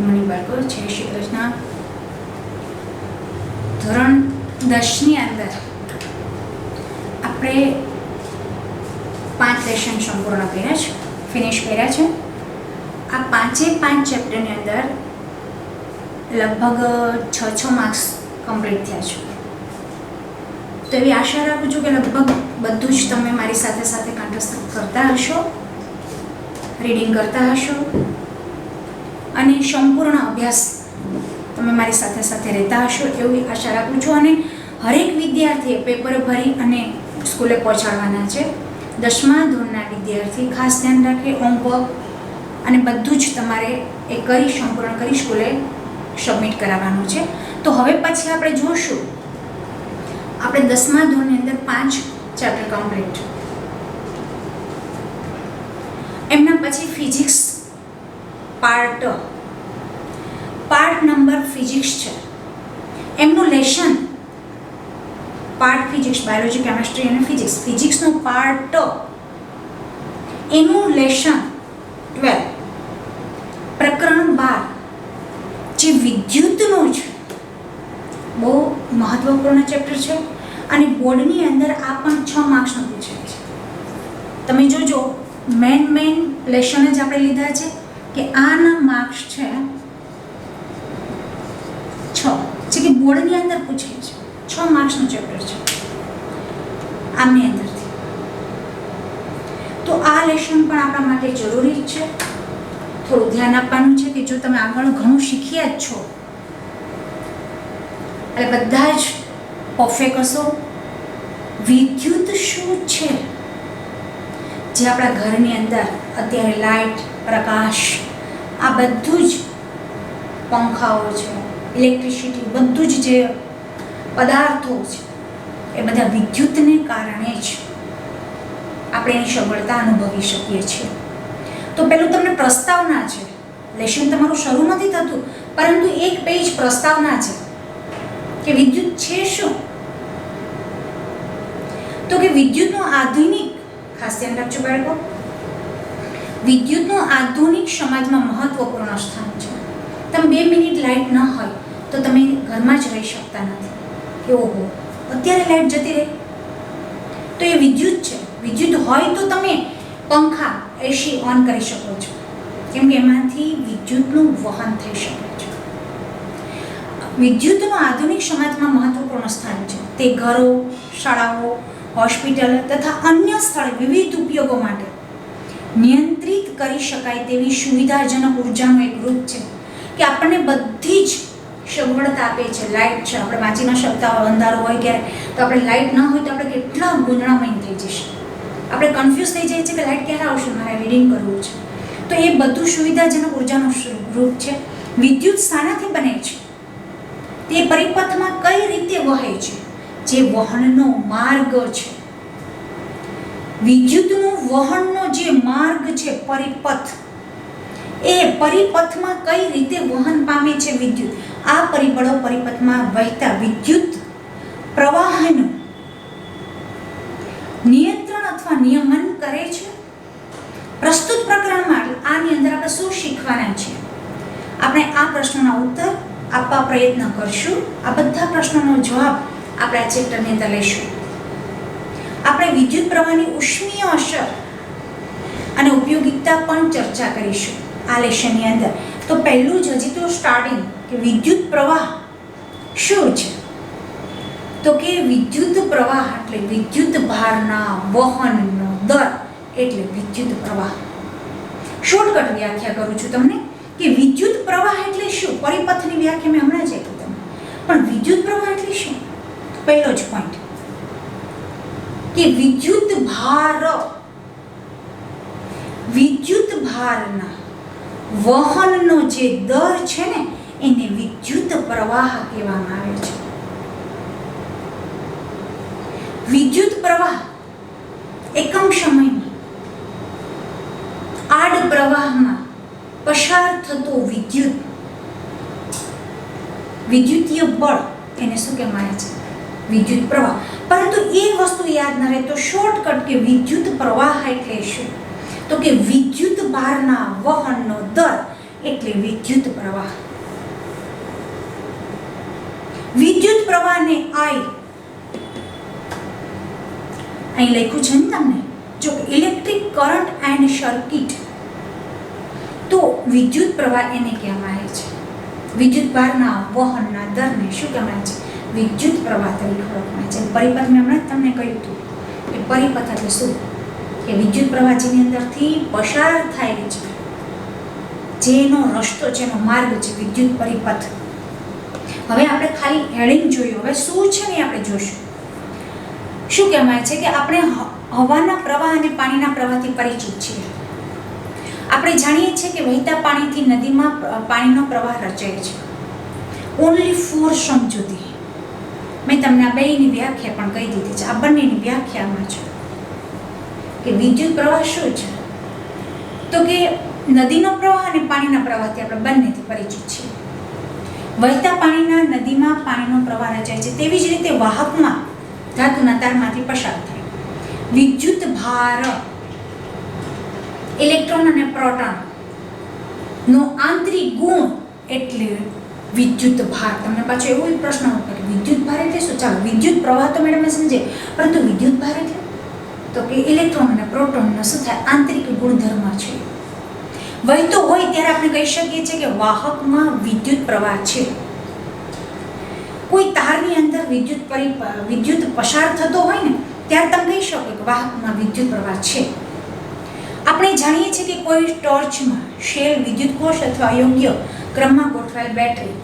Good morning બાળકો. જય શ્રી કૃષ્ણ. ધોરણ 10ની અંદર આપણે 5 લેસન સંપૂર્ણ કર્યા છે, ફિનિશ કર્યા છે. આ 5 ચેપ્ટરની અંદર લગભગ 6 માર્ક્સ કમ્પ્લીટ થયા છે. તો એવી આશા રાખું છું કે લગભગ બધું જ તમે મારી સાથે સાથે કંઠસ્થ કરતા હશો, રીડિંગ કરતા હશો અને સંપૂર્ણ અભ્યાસ તમે મારી સાથે સાથે રહેતા હશો એવી આશા રાખું છું. અને હરેક વિદ્યાર્થીએ પેપર ભરી અને સ્કૂલે પહોંચાડવાના છે. 10મા ધોરણના વિદ્યાર્થી ખાસ ધ્યાન રાખે, હોમવર્ક અને બધું જ તમારે એ કરી સંપૂર્ણ કરી સ્કૂલે સબમિટ કરાવવાનું છે. તો હવે પછી આપણે જોશું, આપણે 10મા ધોરણની અંદર 5 ચેપ્ટર કમ્પ્લીટ, એમના પછી ફિઝિક્સ પાર્ટ નંબર ફિઝિક્સ છે. એમનું lesson part physics, biology, chemistry અને ફિઝિક્સનું પાર્ટ એનું લેશન 12, પ્રકરણ 12 જે વિદ્યુતનું છે. બહુ મહત્વપૂર્ણ ચેપ્ટર છે અને બોર્ડની અંદર આ પણ 6 માર્ક્સનું પૂછાય છે. તમે જોજો, મેન લેશન જ આપણે લીધા છે કે આના માર્ક્સ છે 6, જે કે બોર્ડની અંદર પૂછાય છે. 6 માર્ક્સનું ચેપ્ટર છે આમની અંદરથી. તો આ લેશન પણ આપણા માટે જરૂરી જ છે. થોડું ધ્યાન આપવાનું છે કે જો તમે આગળ ઘણું શીખ્યા જ છો એટલે બધા જ પરફેક્ટ હશો. વિદ્યુત શું છે, જે આપણા ઘરની અંદર અત્યારે લાઇટ, પ્રકાશ, આ બધું જ પંખાઓ છે, ઇલેક્ટ્રિસિટી, બધું જ જે પદાર્થો છે એ બધા વિદ્યુતને કારણે જ આપણે એની સગવડતા અનુભવી શકીએ છીએ. તો પેલું તમને પ્રસ્તાવના છે. લેશન તમારું શરૂ નથી થતું, પરંતુ એક પેજ પ્રસ્તાવના છે કે વિદ્યુત છે શું. તો કે વિદ્યુતનું આધુનિક, ખાસ ધ્યાન રાખજો બાળકો, વિદ્યુતનું આધુનિક સમાજમાં મહત્વપૂર્ણ સ્થાન છે. તમે 2 મિનિટ લાઇટ ન હોય તો તમે ઘરમાં જ રહી શકતા નથી કે ઓહો અત્યારે લાઇટ જતી રહી. તો એ વિદ્યુત છે. વિદ્યુત હોય તો તમે પંખા, એસી ઓન કરી શકો છો, કેમ કે એમાંથી વિદ્યુતનું વહન થઈ શકે છે. વિદ્યુતનું આધુનિક સમાજમાં મહત્વપૂર્ણ સ્થાન છે. તે ઘરો, શાળાઓ, હોસ્પિટલ તથા અન્ય સ્થળે વિવિધ ઉપયોગો માટે નિયંત્રિત કરી શકાય તેવી સુવિધાજનક ઉર્જાનું એક રૂપ છે કે આપણને બધી જ સગવડતા આપે છે. લાઇટ છે, આપણે વાંચી ન શકતા હોય, અંધારું હોય ક્યારે, તો આપણે લાઇટ ન હોય તો આપણે કેટલા ગુંજણામય થઈ જશે. આપણે કન્ફ્યુઝ થઈ જઈએ છીએ કે લાઇટ ક્યારે આવશે, મારે રીડિંગ કરવું છે. તો એ બધું સુવિધાજનક ઉર્જાનું રૂપ છે. વિદ્યુત શાનાથી બને છે, તે પરિપથમાં કઈ રીતે વહે છે, જે વહનનો માર્ગ છે. વિદ્યુતનું વહનનો જે માર્ગ છે, પરિપથ, એ પરિપથમાં કઈ રીતે વહન પામે છે વિદ્યુત. આ પરિબળો પરિપથમાં વહેતા વિદ્યુત પ્રવાહનું નિયંત્રણ અથવા નિયમન કરે છે. પ્રસ્તુત પ્રકરણમાં આની અંદર આપણે શું શીખવાના છીએ, આપણે આ પ્રશ્નોના ઉત્તર આપવા પ્રયત્ન કરશું. આ બધા પ્રશ્નોનો જવાબ આપણે આ ચેપ્ટરની અંદર લઈશું. આપણે વિદ્યુત પ્રવાહની ઉષ્મીય અસર અને ઉપયોગિતા પણ ચર્ચા કરીશું આ લેશનની અંદર. તો પહેલું જ હજી તો સ્ટાર્ટિંગ કે વિદ્યુત પ્રવાહ શું છે. તો કે વિદ્યુત પ્રવાહ એટલે વિદ્યુત ભારના વહનનો દર એટલે વિદ્યુત પ્રવાહ. શોર્ટકટ વ્યાખ્યા કરું છું તમને કે વિદ્યુત પ્રવાહ એટલે શું. પરિપથની વ્યાખ્યા મેં હમણાં જ આપી તમને, પણ વિદ્યુત પ્રવાહ એટલે શું. પહેલો જ પોઈન્ટ કે વિદ્યુત ભારના વહનનો જે દર છે ને એને વિદ્યુત પ્રવાહ કહેવામાં આવે છે. વિદ્યુત પ્રવાહ એકમ સમયમાં આડ પ્રવાહમાં પસાર થતો વિદ્યુતીય બળ એને શું કહેવામાં આવે છે, વિદ્યુત પ્રવાહ. પરંતુ એ વસ્તુ યાદ ન રહે તો શોર્ટકટ કે વિદ્યુત પ્રવાહ એટલે શું. તો કે વિદ્યુત ભારના વહનનો દર એટલે વિદ્યુત પ્રવાહ. વિદ્યુત પ્રવાહને આઈ અહીં લખ્યું છે ને તમને, જો ઇલેક્ટ્રિક કરંટ એન્ડ સર્કિટ, તો વિદ્યુત પ્રવાહ એને કહેવામાં આવે છે. વિદ્યુત ભારના વહનના દરને શું કહેવાય છે? વિદ્યુત પ્રવાહ તરીકે ઓળખવામાં આવે છે. પરિપથ મેં હમણાં તમને કહ્યું હતું કે પરિપથ એટલે શું? કે વિદ્યુત પ્રવાહ જેની અંદરથી પસાર થાય છે, જેનો રસ્તો, જેનો માર્ગ છે, વિદ્યુત પરિપથ. હવે આપણે ખાલી હેડિંગ જોયું, હવે શું છે ને આપણે જોશું. શું કહેવાય છે કે આપણે હવાના પ્રવાહ અને પાણીના પ્રવાહથી પરિચિત છીએ. આપણે જાણીએ છીએ કે વહેતા પાણીથી નદીમાં પાણીનો પ્રવાહ રચાય છે. ઓનલી ફોર સમજૂતી. મેં તમને આ બેની વ્યાખ્યા પણ કહી દીધી છે. આ બંનેની વ્યાખ્યામાં છે કે વિદ્યુત પ્રવાહ શું છે, તો કે નદીનો પ્રવાહ અને પાણીના પ્રવાહથી આપણે બંનેથી પરિચિત છીએ. વહેતા પાણીના નદીમાં પાણીનો પ્રવાહ રચાય છે, તેવી જ રીતે વાહકમાં ધાતુના તારમાંથી પસાર થાય. વિદ્યુત ભાર, ઇલેક્ટ્રોન અને પ્રોટોન નો આંતરિક ગુણ એટલે વિદ્યુત ભાર. તમને પાછો એવો પ્રશ્ન હતો કે વિદ્યુત ભાર એટલે શું? ચાલો, વિદ્યુત પ્રવાહ તો મેડમ સમજે, પરંતુ વિદ્યુત ભાર એટલે તો કે ઇલેક્ટ્રોન અને પ્રોટોનનો શું થાય? આંતરિક ગુણધર્મ છે. વહેતો હોય ત્યારે આપણે કહી શકીએ છીએ કે વાહકમાં વિદ્યુત પ્રવાહ છે. કોઈ તારની અંદર વિદ્યુત પસાર થતો હોય ને ત્યારે તમે કહી શકો કે વાહકમાં વિદ્યુત પ્રવાહ છે. આપણે જાણીએ છીએ કે કોઈ ટોર્ચમાં શેલ વિદ્યુત કોષ અથવા અયોગ્ય ક્રમમાં ગોઠવાયેલ બેટરી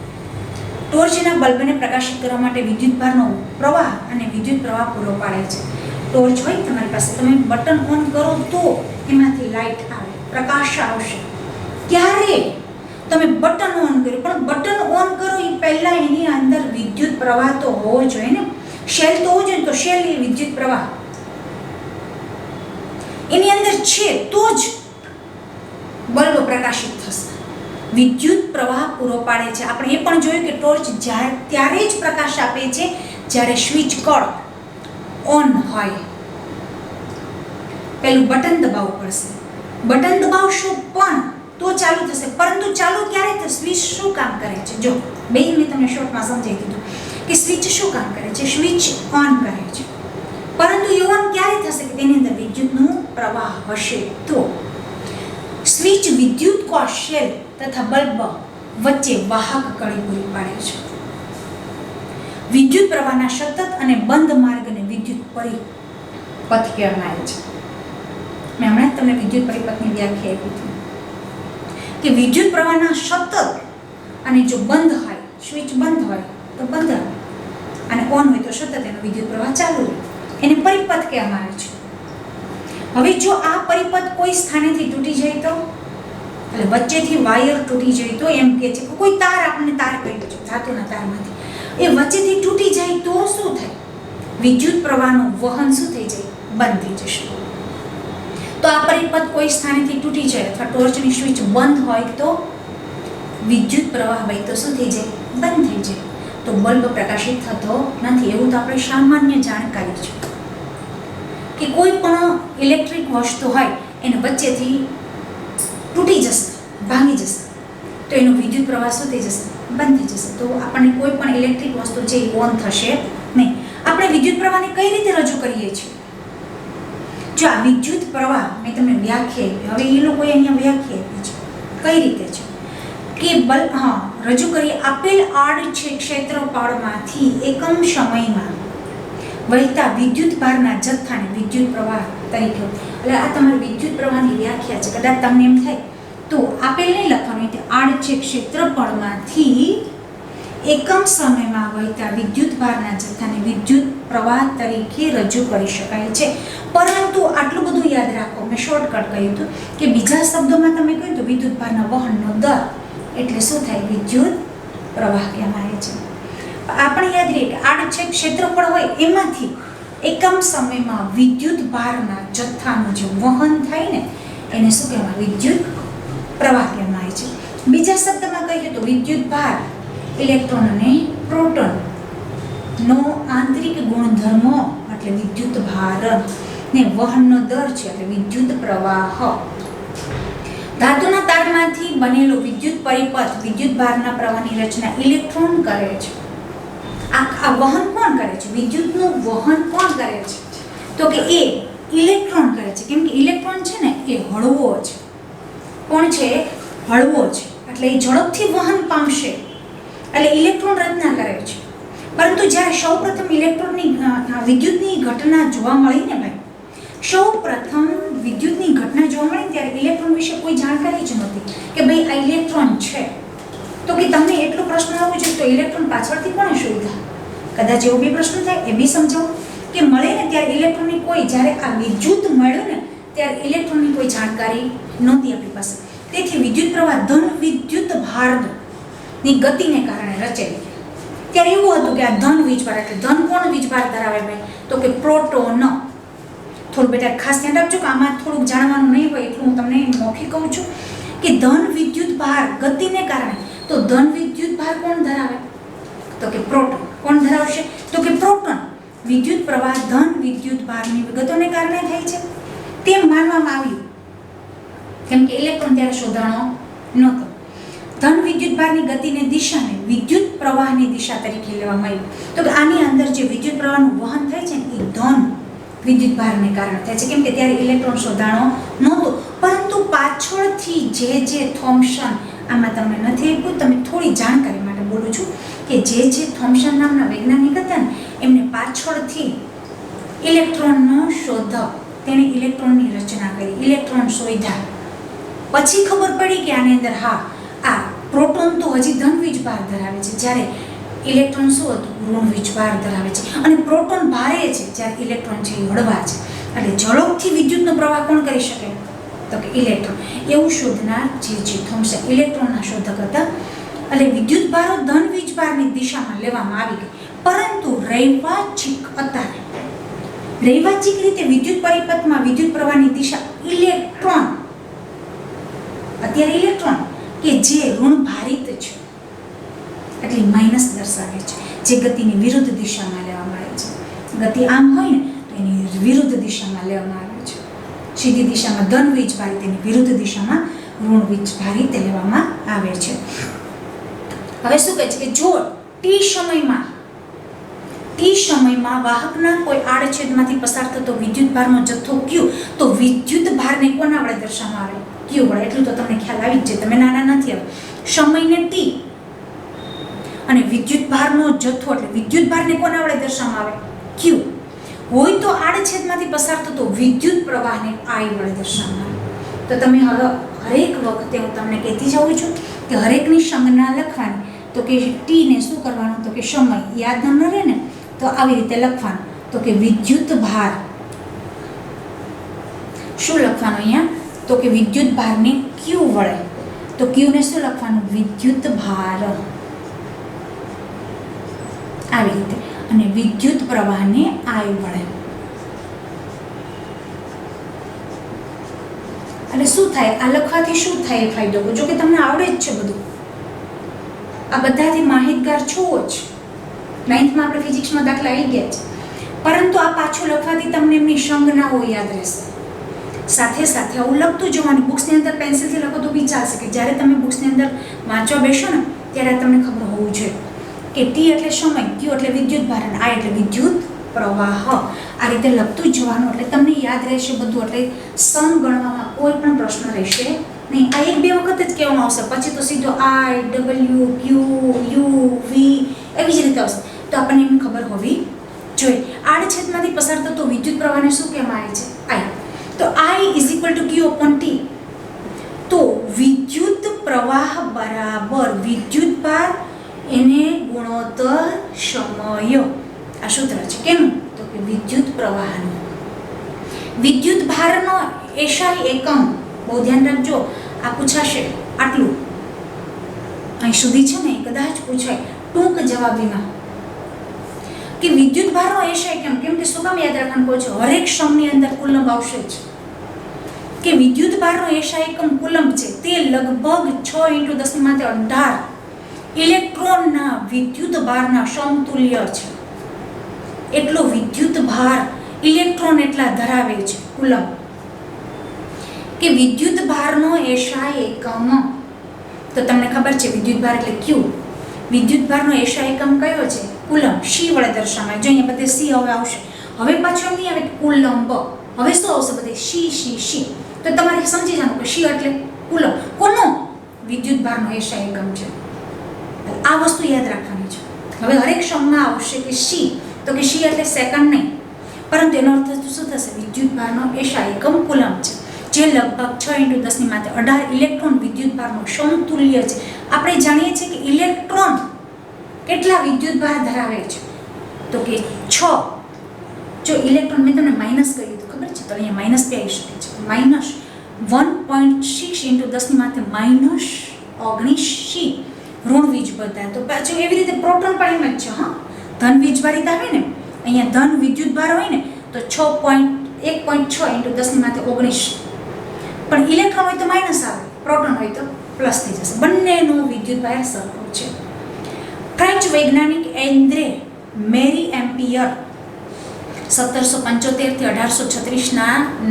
ટોર્ચના બલ્બને પ્રકાશિત કરવા માટે વિદ્યુત ભારનો પ્રવાહ અને વિદ્યુત પ્રવાહ પૂરો પાડે છે. ટોર્ચ હોય તમારી પાસે, તમે બટન ઓન કરો તો એમાંથી લાઇટ આવે, પ્રકાશ આવશે. ત્યારે તમે બટન ઓન કર્યું, પણ બટન ઓન કરો એ પહેલા એની અંદર વિદ્યુત પ્રવાહ તો હોવો જોઈએ ને, શેલ તો હોવો જોઈએ. તો શેલ એ વિદ્યુત પ્રવાહ એની અંદર છે તો જ બલ્બ પ્રકાશિત થશે, વિદ્યુત પ્રવાહ પૂરો પાડે છે. આપણે એ પણ જોયું કે ટોર્ચ ત્યારે જ પ્રકાશ આપે છે જ્યારે સ્વિચ કળ ઓન હોય. પેલું બટન દબાવવું પડશે, બટન દબાવશો પણ તો ચાલુ થશે. પરંતુ ચાલુ ક્યારે થશે? સ્વિચ શું કામ કરે છે? જો બે મેં તમને શોર્ટમાં સમજાવી દીધું કે સ્વિચ શું કામ કરે છે. સ્વિચ ઓન કરે છે, પરંતુ એ ઓન ક્યારે થશે કે તેની અંદર વિદ્યુતનો પ્રવાહ હશે. તો સ્વિચ વિદ્યુત કોષ, શેલ તથા બલ્બ વચ્ચે વાહક કડી પૂરી પાડે છે. વિદ્યુત પ્રવાહના સતત અને બંધ માર્ગને વિદ્યુત પરિપથ કહેવામાં આવે છે. મેં હમણાં તમને વિદ્યુત પરિપથની વ્યાખ્યા આપી હતી કે વિદ્યુત પ્રવાહના સતત અને જો બંધ હોય, સ્વિચ બંધ હોય તો બંધ આવે અને ઓન હોય તો સતત એનો વિદ્યુત પ્રવાહ ચાલુ રહે, એને પરિપથ કહેવામાં આવે છે. હવે જો આ પરિપથ કોઈ સ્થાનેથી તૂટી જાય તો, એટલે વચ્ચેથી વાયર તૂટી જાય તો, એમ કે છે કે કોઈ તાર, આપણને તાર કહ્યું છે ધાતુના તારમાંથી, એ વચ્ચેથી તૂટી જાય તો શું થાય? વિદ્યુત પ્રવાહનું વહન શું થઈ જાય? બંધ થઈ જશે. તો આ પરિપથ કોઈ સ્થાનેથી તૂટી જાય અથવા ટોર્ચની સ્વિચ બંધ હોય તો વિદ્યુત પ્રવાહ વહેતો શું થઈ જાય? બંધ થઈ જાય. તો બલ્બ પ્રકાશિત થતો નથી. એવું તો આપણે સામાન્ય જાણકારી છે કે કોઈ પણ ઇલેક્ટ્રિક વસ્તુ હોય એને વચ્ચેથી તૂટી જશે, ભાંગી જશે, તો એનો વિદ્યુત પ્રવાહ શું થઈ જશે? બંધ થઈ જશે. તો આપણને કોઈ પણ ઇલેક્ટ્રિક વસ્તુ છે એ ઓન થશે નહીં. આપણે વિદ્યુત પ્રવાહને કઈ રીતે રજૂ કરીએ છીએ? જો આ વિદ્યુત પ્રવાહ મેં તમને વ્યાખ્યા આપી, હવે એ લોકોએ અહીંયા વ્યાખ્યા આપી છે કઈ રીતે છે કે રજૂ કરીએ. આપેલ આડછેદ ક્ષેત્રફળમાંથી એકમ સમયમાં વહેતા વિદ્યુત ભારના જથ્થાને વિદ્યુત પ્રવાહ તરીકે, એટલે આ તમારી વિદ્યુત પ્રવાહની વ્યાખ્યા છે. કદાચ તમને એમ થાય તો આપેલ નહીં લખવાનું, આડછેદ ક્ષેત્રફળમાંથી એકમ સમયમાં વહેતા વિદ્યુત ભારના જથ્થાને વિદ્યુત પ્રવાહ તરીકે રજૂ કરી શકાય છે. પરંતુ આટલું બધું યાદ રાખો, મેં શોર્ટકટ કહ્યું હતું કે બીજા શબ્દોમાં તમે કહ્યું તો વિદ્યુત ભારના વહનનો દર એટલે શું થાય? વિદ્યુત પ્રવાહ કહેવામાં આવે છે. આપણે યાદ રહીએ કે આડછેદ ક્ષેત્રફળ હોય એમાંથી એકમ સમયમાં વિદ્યુત ભારના જથ્થાનું જે વહન થાય ને એને શું કહેવાય? વિદ્યુત પ્રવાહ કહેવામાં આવે છે. બીજા શબ્દમાં કહીએ તો વિદ્યુત ભાર ઇલેક્ટ્રોન અને પ્રોટોન નો આંતરિક ગુણધર્મો એટલે વિદ્યુત ભાર ને વહનનો દર છે એટલે વિદ્યુત પ્રવાહ. ધાતુના તારમાંથી બનેલો વિદ્યુત પરિપથ વિદ્યુત ભારના પ્રવાહની રચના ઇલેક્ટ્રોન કરે છે. આ વહન કોણ કરે છે? વિદ્યુતનું વહન કોણ કરે છે? તો કે એ ઇલેક્ટ્રોન કરે છે. કેમ કે ઇલેક્ટ્રોન છે ને એ હળવો છે. કોણ છે? હળવો છે, એટલે એ ઝડપથી વહન પામશે, એટલે ઇલેક્ટ્રોન રચના કરે છે. પરંતુ જ્યારે સૌપ્રથમ ઇલેક્ટ્રોનની વિદ્યુતની ઘટના જોવા મળી ને ભાઈ, સૌપ્રથમ વિદ્યુતની ઘટના જોવા મળી ત્યારે ઇલેક્ટ્રોન વિશે કોઈ જાણકારી જ નહોતી કે ભાઈ આ ઇલેક્ટ્રોન છે. તો કે તમને એટલો પ્રશ્ન આવવો જોઈએ તો ઇલેક્ટ્રોન પાછળથી કોણે શોધ્યા? કદાચ એવો બી પ્રશ્ન થાય, એ બી સમજાવો કે મળે ને ત્યારે ઇલેક્ટ્રોનની કોઈ, જ્યારે આ વિદ્યુત મળ્યું ને ત્યારે ઇલેક્ટ્રોનની કોઈ જાણકારી નહોતી આપણી પાસે. તેથી વિદ્યુત પ્રવાહ ધન વિદ્યુત ભારની ગતિને કારણે રચાઈ. ત્યારે એવું હતું કે આ ધન વીજભાર, એટલે ધન કોણ વીજભાર ધરાવે ભાઈ? તો કે પ્રોટોન. થોડું બેટા ખાસ ધ્યાન રાખજો કે આમાં થોડુંક જાણવાનું નહીં હોય એટલું હું તમને મૌખિક કહું છું કે ધન વિદ્યુત ભાર ગતિને કારણે. તો ધન વિદ્યુત ભાર કોણ ધરાવે? તો કે પ્રોટોન. કોણ ધરાવશે? તો કે પ્રોટોન. વિદ્યુત પ્રવાહ ધન વિદ્યુત ભારની વિગતોને કારણે થાય છે તેમ માનવામાં આવ્યું, કેમ કે ઇલેક્ટ્રોન ત્યારે શોધાણો નહોતો. ધન વિદ્યુત ભારની ગતિને દિશાને વિદ્યુત પ્રવાહની દિશા તરીકે લેવામાં આવ્યું. તો કે આની અંદર જે વિદ્યુત પ્રવાહનું વહન થાય છે ને એ ધન વિદ્યુત ભારને કારણે થાય છે, કેમ કે ત્યારે ઇલેક્ટ્રોન શોધાણો નહોતો. પરંતુ પાછળથી જે થોમ્સન, આમાં તમને નથી આપ્યું, તમે થોડી જાણકારી માટે બોલું છું કે જે થોમ્સન નામના વૈજ્ઞાનિક હતા ને એમને પાછળથી ઇલેક્ટ્રોનનો શોધક, તેણે ઇલેક્ટ્રોનની રચના કરી, ઇલેક્ટ્રોન શોધ્યા. પછી ખબર પડી કે આની અંદર હા આ પ્રોટોન તો હજી ધન વીજભાર ધરાવે છે, જ્યારે ઇલેક્ટ્રોન શું હતું? ઋણ વીજભાર ધરાવે છે. અને પ્રોટોન ભારે છે જ્યારે ઇલેક્ટ્રોન છે એ હળવા છે. એટલે ઝડપથી વિદ્યુતનો પ્રવાહ કોણ કરી શકે? તો કે ઇલેક્ટ્રોન. એવું શોધનાર જે થોમ્સન ઇલેક્ટ્રોનના શોધક હતા. એટલે વિદ્યુત ભારો ધન વીજભારની દિશામાં લેવામાં આવી ગઈ. પરંતુ રૈવાચિક અત્યારે રૈવાચિક રીતે વિદ્યુત પરિપથમાં વિદ્યુત પ્રવાહની દિશા ઇલેક્ટ્રોન, અત્યારે ઇલેક્ટ્રોન કે જે ઋણ ભારિત છે એટલે માઇનસ દર્શાવે છે, જે ગતિની વિરુદ્ધ દિશામાં લેવામાં આવે છે. ગતિ આમ હોય ને તો એની વિરુદ્ધ દિશામાં લેવામાં આવે છે. સીધી દિશામાં ધન વીજભારિત, એની વિરુદ્ધ દિશામાં ઋણ વીજભારિત લેવામાં આવે છે. હવે શું કહે છે કે જો ટી સમયમાં વાહકના કોઈ આડછેદમાંથી પસાર થતો વિદ્યુત ભારનો જથ્થો ક્યુ, તો વિદ્યુત ભારને કોના વડે દર્શાવવામાં આવે? ક્યુ વડે. એટલું તો તમને ખ્યાલ આવી જ છે, તમે નાના નથી. હવે સમયને ટી અને વિદ્યુત ભારનો જથ્થો એટલે વિદ્યુત ભારને કોના વડે દર્શાવવામાં આવે? ક્યુ. હોય તો આડછેદમાંથી પસાર થતો વિદ્યુત પ્રવાહને આઈ વડે દર્શાવવામાં આવે. તો તમે હરેક વખતે હું તમને કહેતી જાઉં છું કે હરેકની સંજ્ઞા લખવાની. તો કે ટી ને શું કરવાનું? તો કે સમય યાદ ન રહે ને તો આવી રીતે લખવાનું. તો કે વિદ્યુત ભાર શું લખવાનું અહીંયા? તો કે વિદ્યુત ભારને ક્યુ વડે. તો ક્યુ ને શું લખવાનું? વિદ્યુત ભાર, આવી રીતે. અને વિદ્યુત પ્રવાહને આઈ વડે. એટલે શું થાય? આ લખવાથી શું થાય ફાયદો? જો કે તમને આવડે જ છે બધું, આ બધાથી માહિતગાર છો જ. 9thમાં આપણે ફિઝિક્સમાં દાખલા આવી ગયા છે. પરંતુ આ પાછું લખવાથી તમને એમની સંજ્ઞાઓ યાદ રહેશે. સાથે સાથે આવું લખતું જવાનું. બુક્સની અંદર પેન્સિલથી લખો તો બી ચાલશે, કે જ્યારે તમે બુક્સની અંદર વાંચવા બેસો ને ત્યારે તમને ખબર હોવું જોઈએ કે ટી એટલે સમય, ક્યુ એટલે વિદ્યુત ભાર અને આ એટલે વિદ્યુત પ્રવાહ. આ રીતે લખતું જવાનું એટલે તમને યાદ રહેશે બધું. એટલે સમ ગણવામાં કોઈ પણ પ્રશ્ન રહેશે નહીં. આ 1-2 વખત જ કહેવામાં આવશે, પછી તો સીધો આઈ, ડબલ્યુ, ક્યુ, યુ, વી એવી જ રીતે આવશે. તો આપણને એમ ખબર હોવી જોઈએ. આડછેદમાંથી પસાર થતો વિદ્યુત પ્રવાહને શું કહેવામાં આવે છે? આઈ. તો I is equal to Q upon T. તો વિદ્યુત પ્રવાહ બરાબર વિદ્યુત ભાર એને ગુણોત્તર સમય. આ સૂત્ર છે. કેનું? તો કે વિદ્યુત પ્રવાહનું. વિદ્યુત ભારનો એસઆઈ એકમ, બહુ ધ્યાન રાખજો, આ પૂછાશે આટલું અહીં સુધી છે ને, કદાચ પૂછાય ટૂંક જવાબીમાં કે વિદ્યુત ભારનો એસઆઈ એકમ. કેમ કે શું કામ યાદ રાખવાનું કહું છું? હરેક સમની અંદર કુલંબ આવશે જ કે વિદ્યુત ભારનો એસઆઈ એકમ કુલંબ છે. તે લગભગ 6 × 10⁻18 ઇલેક્ટ્રોનના વિદ્યુત ભારના સમતુલ્ય છે. એટલો વિદ્યુત ભાર ઇલેક્ટ્રોન એટલા ધરાવે છે કુલંબ. કે વિદ્યુત ભારનો એસઆઈ એકમ, તો તમને ખબર છે વિદ્યુત ભાર એટલે ક્યુ. વિદ્યુત ભારનો એસઆઈ એકમ કયો છે? કુલમ. સી વડે દર્શાવાય. જો અહીંયા બધે સી હવે આવશે. હવે પાછું નહીં આવે કુલંબ. હવે શું આવશે બધે? સી. તો તમારે સમજી જવાનું કે સી એટલે કુલમ. કોનો? વિદ્યુત ભારનો એસઆઈ એકમ છે. આ વસ્તુ યાદ રાખવાની છે. હવે હરેક શબ્દમાં આવશે કે સી, તો કે સી એટલે સેકન્ડ નહીં, પરંતુ એનો અર્થ શું થશે? વિદ્યુત ભારનો એસઆઈ એકમ કુલમ છે, જે લગભગ 6 × 10⁻18 ઇલેક્ટ્રોન વિદ્યુત ભારનો સમતુલ્ય છે. આપણે જાણીએ છીએ કે ઇલેક્ટ્રોન કેટલા વિદ્યુત ભાર ધરાવે છે? તો કે 6. જો ઇલેક્ટ્રોન મેં તમને માઇનસ કર્યું તો ખબર છે, તો અહીંયા માઇનસ બી આવી શકે છે. માઇનસ 1.6 × 10⁻−19 ઋણ વીજ બધા. તો પાછું એવી રીતે પ્રોટોન પણ એમ જ છે. હા, ધન વીજ ભારિત આવે ને, અહીંયા ધન વિદ્યુત ભાર હોય ને તો 1.6 × 10⁻19, પણ ઇલેક્ટ્રોન હોય તો માઇનસ આવે, પ્રોટોન હોય તો પ્લસ થઈ જશે. બંનેનો વિદ્યુત ભાર સરખો છે. ફ્રેન્ચ વૈજ્ઞાનિક એન્દ્રે મેરી એમ્પિયર 1775 થી 1836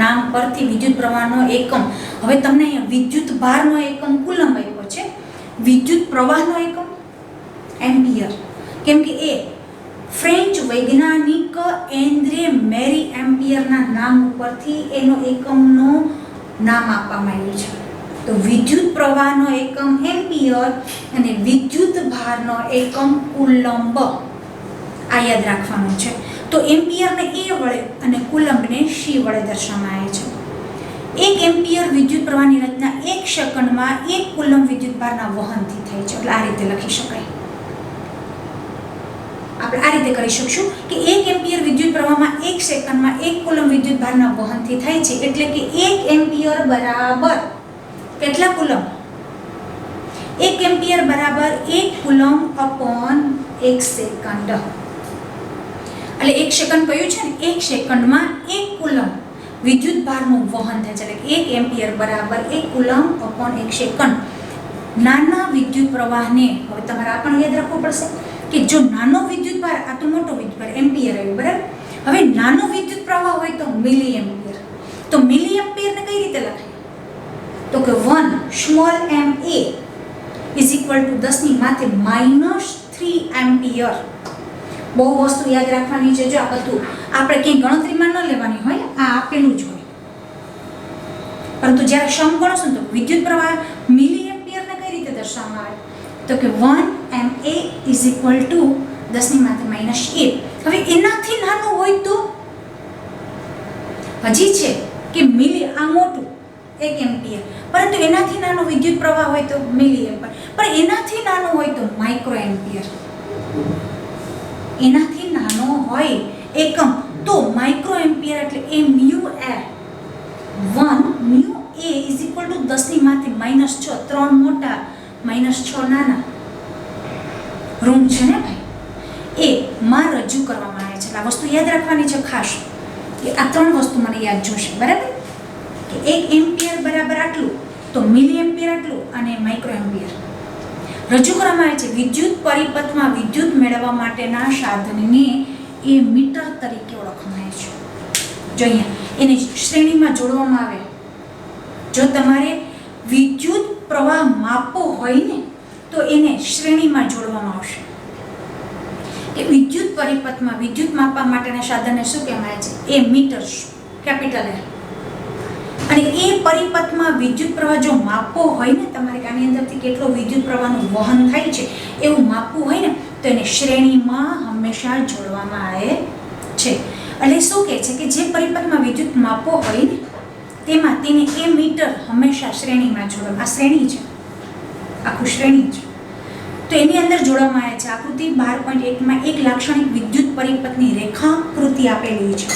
નામ પરથી વિદ્યુત પ્રવાહનો એકમ, હવે તમને અહીંયા વિદ્યુત ભારનો એકમ કુલમ આપ્યો છે, વિદ્યુત પ્રવાહનો એકમ એમ્પિયર. કેમ કે એ ફ્રેન્ચ વૈજ્ઞાનિક એન્દ્રે મેરી એમ્પિયરના નામ ઉપરથી એનો એકમનો નામ આપવામાં આવ્યું છે. તો વિદ્યુત પ્રવાહનો એકમ એમ્પિયર અને વિદ્યુત ભારનો એકમ કુલંબ, આ યાદ રાખવાનું છે. તો એમ્પિયરને એ વડે અને કુલંબને સી વડે દર્શાવવામાં આવે છે. 1 એમ્પિયર વિદ્યુત પ્રવાહની રચના 1 સેકન્ડમાં 1 કુલંબ વિદ્યુત ભારના વહનથી થાય છે. એટલે આ રીતે લખી શકાય. આપણે આ રીતે કરી શકશું કે 1 એમ્પિયર વિદ્યુત પ્રવાહમાં 1 સેકન્ડમાં 1 કુલંબ વિદ્યુત ભારના વહનથી થાય છે. એટલે કે 1 એમ્પિયર બરાબર કેટલા કુલંબ? 1 એમ્પિયર બરાબર 1 કુલંબ અપોન 1 સેકન્ડ. એટલે 1 સેકન્ડ કયું છે ને, 1 સેકન્ડમાં 1 કુલંબ વિદ્યુત ભારનું વહન થાય છે. એટલે 1 એમ્પિયર બરાબર 1 કુલંબ અપોન 1 સેકન્ડ. નાના વિદ્યુત પ્રવાહને હવે તમારે આ પણ યાદ રાખવું પડશે કે જો નાનો વિદ્યુત ભાર, આ તો મોટો વિદ્યુત ભાર એમ્પિયર આવ્યો બરાબર. હવે નાનો વિદ્યુત પ્રવાહ હોય તો મિલી એમ્પિયર. તો મિલી એમ્પિયરને કઈ રીતે લખાય? તો કે 1 small m a is equal two 10⁻³ ampere. બહુ વસ્તુ યાદ રાખવાની છે. જો આ બધું આપણે ક્યાંય ગણતરીમાં ન લેવાની હોય, આ આપેલું જ હોય. પરંતુ જ્યારે સમ ગણશું તો વિદ્યુત પ્રવાહ મિલી એમ્પિયરને કઈ રીતે દર્શાવવામાં આવે? તો કે 1 m a is equal two 10⁻⁸. હવે એનાથી નાનું હોય તો હજી છે કે મિલી, આ મોટું 1 એમ્પિયર, પરંતુ એનાથી નાનો વિદ્યુત પ્રવાહ હોય તો મિલી એમ્પિયર, પણ એનાથી નાનો હોય તો માઇક્રો એમ્પિયર. એનાથી નાનો હોય એકમ તો માઇક્રો એમ્પિયર. એટલે એ mu A 1 mu A is equal to 10⁻⁻6. 3 મોટા -6 નાના ઋણ છે ને ભાઈ, એ માં રજૂ કરવામાં આવે છે. આ વસ્તુ યાદ રાખવાની છે ખાસ કે આ 3 વસ્તુ મને યાદ જોશે બરાબર. કે 1 એમ્પિયર બરાબર આટલું, તો મિલી એમ્પિયર આટલું, અને માઇક્રો એમ્પિયર રજૂ કરવામાં આવે છે. વિદ્યુત પરિપથમાં વિદ્યુત મેળવવા માટેના સાધનને એ મીટર તરીકે ઓળખવામાં આવે છે. જો અહીંયા એને શ્રેણીમાં જોડવામાં આવે. જો તમારે વિદ્યુત પ્રવાહ માપવો હોય ને તો એને શ્રેણીમાં જોડવામાં આવશે. કે વિદ્યુત પરિપથમાં વિદ્યુત માપવા માટેના સાધનને શું કહેવામાં આવે છે? એ મીટર્સ, કેપિટલ એ. અને એ પરિપથમાં વિદ્યુત પ્રવાહ જો માપવો હોય ને તમારે, આની અંદરથી કેટલો વિદ્યુત પ્રવાહનું વહન થાય છે એવું માપવું હોય ને તો એને શ્રેણીમાં હંમેશા જોડવામાં આવે છે. એટલે શું કહે છે કે જે પરિપથમાં વિદ્યુત માપવો હોય ને તેમાં તેને એ મીટર હંમેશા શ્રેણીમાં જોડવામાં. આ શ્રેણી છે, આખું શ્રેણી છે, તો એની અંદર જોડવામાં આવે છે. આકૃતિ 12.1માં એક લાક્ષણિક વિદ્યુત પરિપથની રેખાકૃતિ આપેલી છે,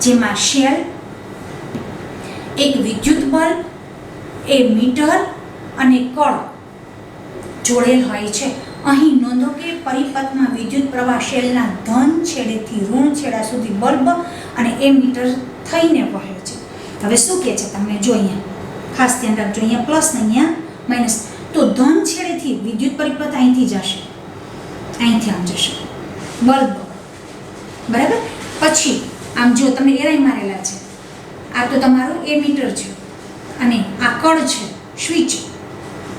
જેમાં શેલ, એક વિદ્યુત બલ્બ, એ મીટર અને કળ જોડેલ હોય છે. અહીં નોંધો કે પરિપથમાં વિદ્યુત પ્રવાહ શેલના ધન છેડેથી ઋણ છેડા સુધી બલ્બ અને એ મીટર થઈને વહે છે. હવે શું કહે છે તમને? જો અહીંયા ખાસ ધ્યાન રાખજો, અહીંયા પ્લસ ને અહીંયા માઇનસ. તો ધન છેડેથી વિદ્યુત પરિપથ અહીંથી જશે, અહીંથી આમ જશે બલ્બ બરાબર. પછી આમ જો તમે એરાઈ મારેલા છે, આ તો તમારું એ મીટર છે, અને આ કળ છે સ્વિચ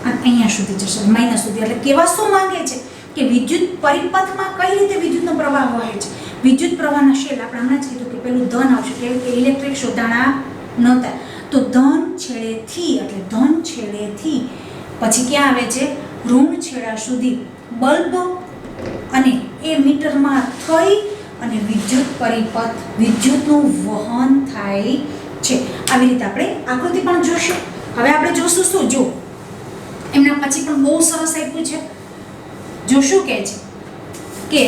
અહીંયા સુધી જશે માઇનસ સુધી. એટલે કેવા શું માંગે છે કે વિદ્યુત પરિપથમાં કઈ રીતે વિદ્યુતનો પ્રવાહ વહે છે. વિદ્યુત પ્રવાહના શેલ આપણે હમણાં જ કીધું કે પેલું ધન આવશે કે ઇલેક્ટ્રિક શોધાણા નહોતા. તો ધન છેડેથી એટલે ધન છેડેથી પછી ક્યાં આવે છે ઋણ છેડા સુધી બલ્બ અને એ મીટરમાં થઈ અને વિદ્યુત પરિપથ વિદ્યુતનું વહન થાય છે. આવી રીતે આપણે આકૃતિ પણ જોશું. હવે આપણે જોશું શું જો એમના પછી પણ બહુ સરસ આપ્યું છે. જો શું કહે છે કે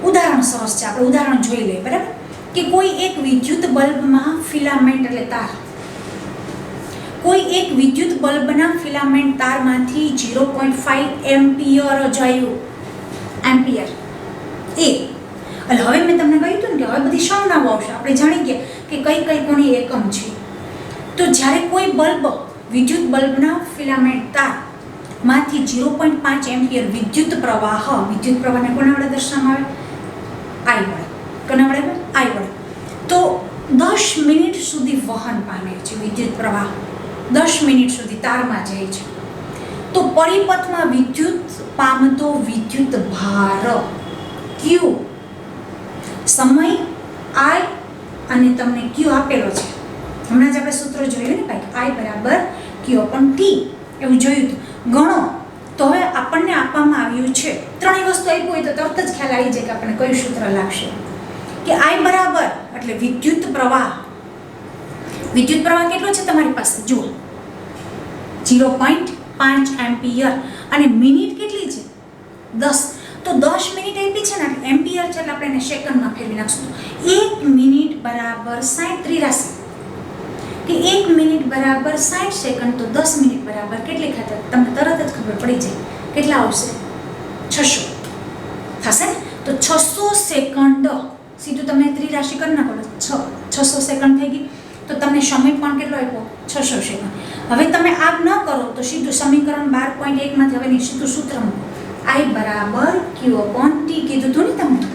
ઉદાહરણ સરસ છે. આપણે ઉદાહરણ જોઈ લઈએ બરાબર કે કોઈ એક વિદ્યુત બલ્બમાં ફિલામેન્ટ એટલે તાર કોઈ એક વિદ્યુત બલ્બના ફિલામેન્ટ તારમાંથી 0.5 એમ્પિયર જાયું એમ્પિયર એ. એટલે હવે મેં તમને કહ્યું હતું ને કે હવે બધી સંજ્ઞાઓ આવશે. આપણે જાણી ગયા કે કઈ કઈ કોની એકમ છે. તો જ્યારે કોઈ બલ્બ વિદ્યુત બલ્બના ફિલામેન્ટ તારમાંથી 0.5 એમ્પિયર વિદ્યુત પ્રવાહને કોના વડે દર્શાવવામાં આવે I વડે. કોના વડે I વડે. તો 10 મિનિટ સુધી વહન પામે છે વિદ્યુત પ્રવાહ. 10 મિનિટ સુધી તારમાં જાય છે. તો પરિપથમાં વિદ્યુત પામતો વિદ્યુત ભાર Q સમય I અને તમને Q આપેલો છે. હમણાં જ આપણે સૂત્ર જોયું ને ભાઈ I બરાબર Q/T એવું જોયું હતું. ગણો તો હવે આપણને આપવામાં આવ્યું છે ત્રણેય વસ્તુ આપ્યું હોય તો તરત જ ખ્યાલ આવી જાય કે આપણને કયું સૂત્ર લાગશે કે I બરાબર એટલે વિદ્યુત પ્રવાહ કેટલો છે તમારી પાસે જુઓ 0.5 એમ્પિયર અને મિનિટ કેટલી છે 10. તો 10 મિનિટ આપી છે ને એમ્પિયર છે એટલે આપણે એને સેકન્ડમાં ફેરવી નાખશું. 1 મિનિટ બરાબર 63 કે 1 મિનિટ બરાબર 60 સેકન્ડ. તો 10 મિનિટ બરાબર કેટલી ખાતર તમને તરત જ ખબર પડી જાય કેટલા આવશે 600 થશે ને. તો 600 સેકન્ડ સીધું તમે ત્રિરાશી કરી નાખો 600 સેકન્ડ થઈ ગઈ. તો તમને સમય પણ કેટલો આપ્યો 600 સેકન્ડ. હવે તમે આ ન કરો તો સીધું સમીકરણ 12.1 માંથી હવે સીધું સૂત્ર મૂકો I બરાબર Q/T કીધું હતું ને તમને.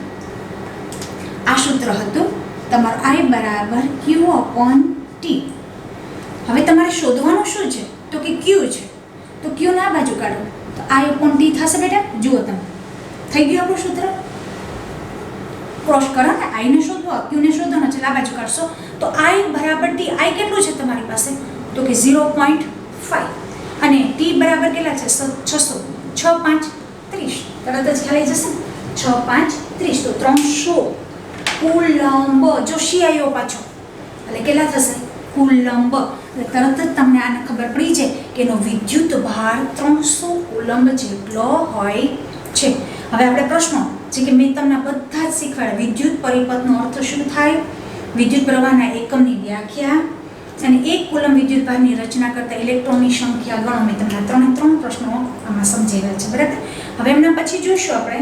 આ સૂત્ર હતું તમારું I બરાબર Q/T. હવે તમારે શોધવાનું શું છે તો કે Q છે. તો Q ના બાજુ કાઢો તો I/T થશે બેટા. જુઓ તમે થઈ ગયું આપણું સૂત્ર. ક્રોસ કરો ને I ને શોધવો Q ને શોધવાનો છે આ બાજુ કાઢશો તો I બરાબર T. I કેટલું છે તમારી પાસે તો કે 0.5 અને T બરાબર કેટલા છે 600 6 5 30 તરત જ ખ્યાલ આવી જશે 6 5 30 તો 300 કુલંબ. જો શી આવ્યો પાછો એટલે કેટલા થશે કુલંબ. એટલે તરત જ તમને આને ખબર પડી જાય કે એનો વિદ્યુત ભાર 300 કુલંબ જેટલો હોય છે. હવે આપણે પ્રશ્નો જે કે મેં તમને બધા જ શીખવાડ્યા. વિદ્યુત પરિપથનો અર્થ શું થાય, વિદ્યુત પ્રવાહના એકમની વ્યાખ્યા અને 1 કુલમ વિદ્યુત ભારની રચના કરતા ઇલેક્ટ્રોનની સંખ્યા ગણો. મેં તમને ત્રણે ત્રણ પ્રશ્નો આમાં સમજાવ્યા છે બરાબર. હવે એમના પછી જોઈશું આપણે